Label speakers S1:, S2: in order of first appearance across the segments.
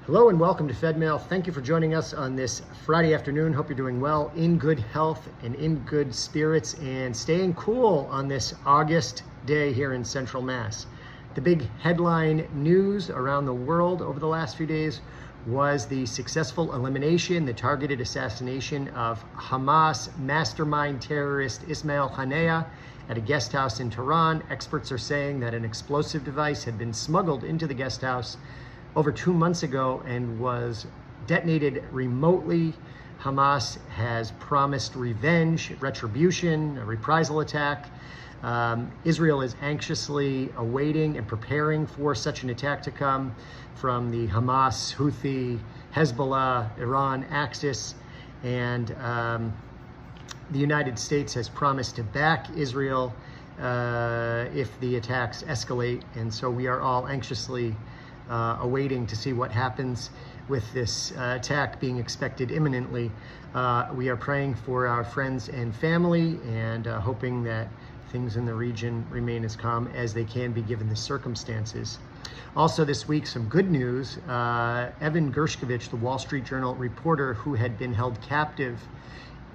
S1: Hello and welcome to Fedmail. Thank you for joining us on this Friday afternoon. Hope you're doing well, in good health and in good spirits, and staying cool on this August day here in Central Mass. The big headline news around the world over the last few days was the successful elimination, the targeted assassination of Hamas mastermind terrorist Ismail Haniyeh at a guest house in Tehran. Experts are saying that an explosive device had been smuggled into the guest house over 2 months ago and was detonated remotely. Hamas has promised revenge, retribution, a reprisal attack. Israel is anxiously awaiting and preparing for such an attack to come from the Hamas, Houthi, Hezbollah, Iran axis. And the United States has promised to back Israel if the attacks escalate. And so we are all anxiously awaiting to see what happens with this attack being expected imminently. We are praying for our friends and family and hoping that things in the region remain as calm as they can be given the circumstances. Also this week, some good news. Evan Gershkovich, the Wall Street Journal reporter who had been held captive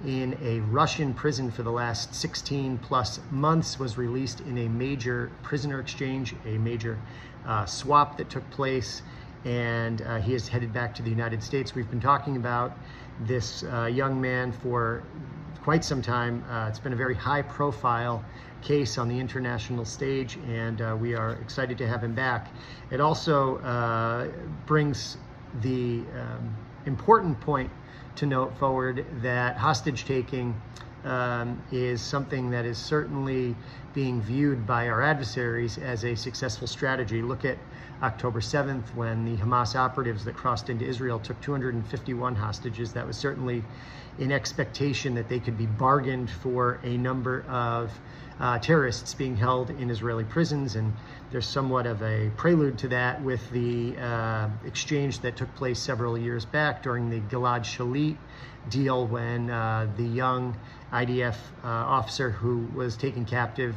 S1: in a Russian prison for the last 16 plus months, was released in a major prisoner exchange, a major swap that took place, and he is headed back to the United States. We've been talking about this young man for quite some time. It's been a very high profile case on the international stage, and we are excited to have him back. It also brings the important point to note forward that hostage taking is something that is certainly being viewed by our adversaries as a successful strategy. Look at October 7th, when the Hamas operatives that crossed into Israel took 251 hostages. That was certainly in expectation that they could be bargained for a number of terrorists being held in Israeli prisons, and there's somewhat of a prelude to that with the exchange that took place several years back during the Gilad Shalit deal, when the young IDF officer who was taken captive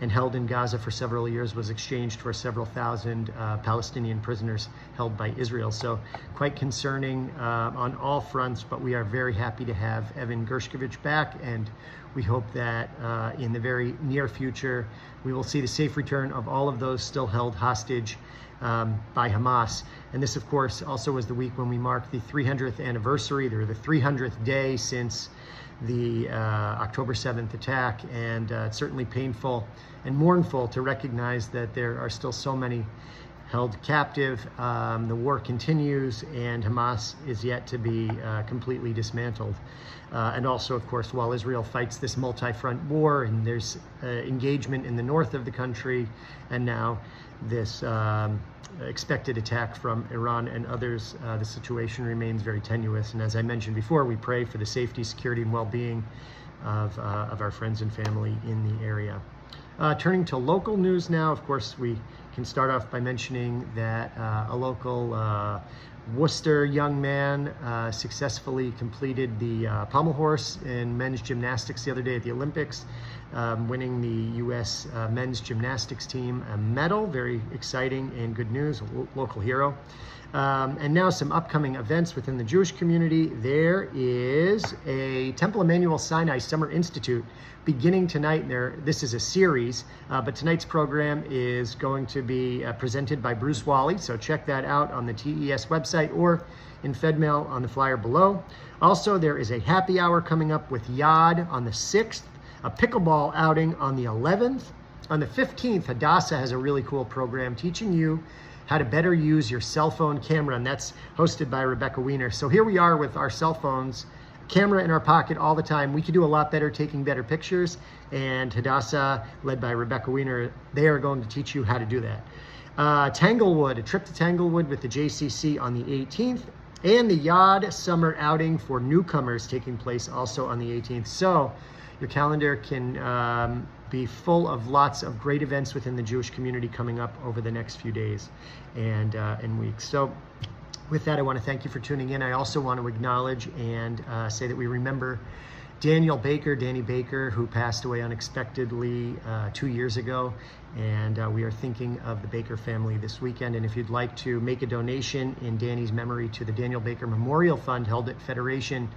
S1: and held in Gaza for several years was exchanged for several thousand Palestinian prisoners held by Israel. So quite concerning on all fronts, but we are very happy to have Evan Gershkovich back, and we hope that in the very near future we will see the safe return of all of those still held hostage by Hamas. And this, of course, also was the week when we marked the 300th anniversary, or the 300th day since the October 7th attack, and it's certainly painful and mournful to recognize that there are still so many held captive. The war continues, and Hamas is yet to be completely dismantled. And also, of course, while Israel fights this multi-front war, and there's engagement in the north of the country, and now this expected attack from Iran and others, the situation remains very tenuous. And as I mentioned before, we pray for the safety, security, and well-being of our friends and family in the area. Turning to local news now, of course, we can start off by mentioning that a local Worcester young man successfully completed the pommel horse in men's gymnastics the other day at the Olympics, winning the U.S. men's gymnastics team a medal. Very exciting and good news, a local hero. And now some upcoming events within the Jewish community. There is a Temple Emmanuel Sinai Summer Institute beginning tonight. This is a series, but tonight's program is going to be presented by Bruce Wally. So check that out on the TES website or in Fedmail on the flyer below. Also, there is a happy hour coming up with Yad on the 6th, a pickleball outing on the 11th. On the 15th, Hadassah has a really cool program teaching you how to better use your cell phone camera, and that's hosted by Rebecca Weiner. So here we are with our cell phones, camera in our pocket all the time. We could do a lot better taking better pictures, and Hadassah, led by Rebecca Weiner, they are going to teach you how to do that. Tanglewood, a trip to Tanglewood with the JCC on the 18th, and the Yad Summer Outing for newcomers taking place also on the 18th. So your calendar can be full of lots of great events within the Jewish community coming up over the next few days and weeks. So with that, I want to thank you for tuning in. I also want to acknowledge and say that we remember Danny Baker, who passed away unexpectedly 2 years ago. And we are thinking of the Baker family this weekend. And if you'd like to make a donation in Danny's memory to the Daniel Baker Memorial Fund held at Federation,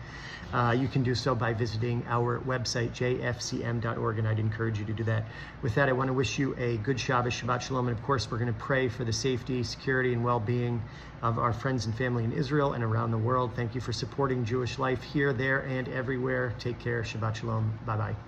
S1: you can do so by visiting our website, jfcm.org, and I'd encourage you to do that. With that, I want to wish you a good Shabbos, Shabbat Shalom, and of course, we're going to pray for the safety, security, and well-being of our friends and family in Israel and around the world. Thank you for supporting Jewish life here, there, and everywhere. Take care. Shabbat Shalom. Bye-bye.